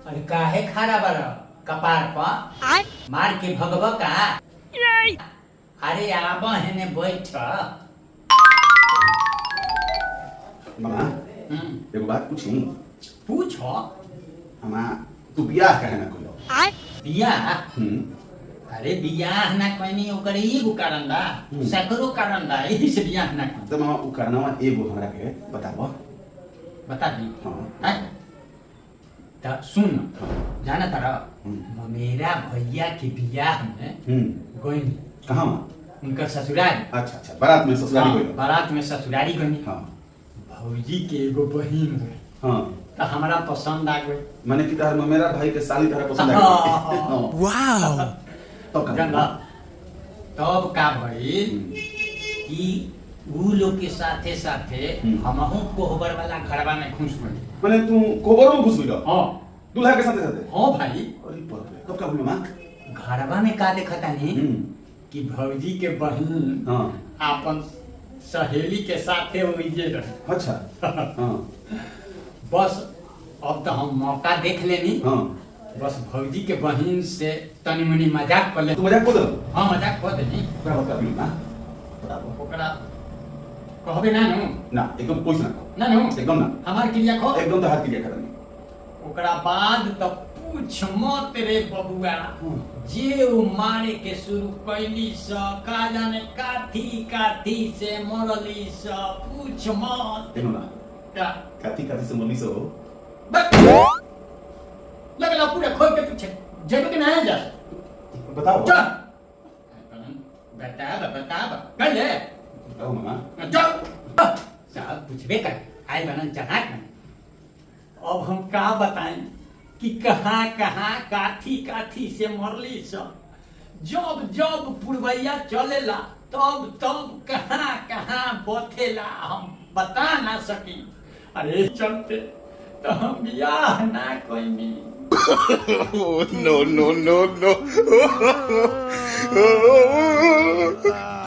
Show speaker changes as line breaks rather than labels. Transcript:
अरे काहे खड़ा बड़ कपार पर मार के भगव का। अरे आब हेने बैठ।
मामा एगो बात पूछी।
पूछो।
हमा तू बियाह काहे ना कइलो?
बियाह? अरे बियाह ना कइनी ओकर एगो कारण बा, सैकड़ों कारण बा, यही से बियाह ना कइनी।
तो मामा उ कारणवा एगो हमरा के बताबो।
बता दी।
हां
तो सुन, जाना तारा मेरा भैया के बियाह में गइनी।
कहां?
उनका ससुराल।
अच्छा बारात में ससुराली गइलो?
बारात में ससुराली गइनी।
हां
भौजी के एगो बहिन रहे।
हां
तो हमरा पसंद आ गई।
माने कि तार मेरा भाई के साली तारा पसंद आ गई।
वाओ।
तब
तब का भइल कि उ लोग के साथे साथे हमहू कोहबर वाला घरवा में घुस गइल।
माने तू कोबरो में घुस गइलो?
हां
दूल्हा के साथे साथे?
हां भाई।
अरे बाप रे, तब का हुआ मां?
घरवा में का देखता नहीं कि भौजी के बहिन अपन सहेली के साथे ओइजे रहे।
अच्छा हां
बस अब तो हम मौका देख लेनी।
हां
बस भौजी के बहिन से तनी मनी मजाक कर ले।
तू मजाक कर दे?
हां मजाक कर देनी।
ओकरा बता दी ना बताबो।
ओकरा कहबे ना नु
ना एकदम कोई ना
नु
एकदम ना
हमार क्रिया खो
एकदम तो हाथ क्रिया करनी।
ओकरा बाद तो पूछ मत रे बबुआ। जे उ मारे के शुरू कैली स का जाने काथी से मरली स पूछ मत।
देखो ना
क्या
काथी से मरली सो
लगला पूरा खोल के पूछे जब के ना जा।
बताओ
चल बता कल ले
बताओ मामा।
चल साहब पूछबे कर आई बनन चनाक में। अब हम का बताएं कि कहाँ काथी से मरली सब। जब पुरवैया चलेला तब कहाँ बथेला हम बता ना सकी। अरे चलते तो हम बियाह ना कोई।
no.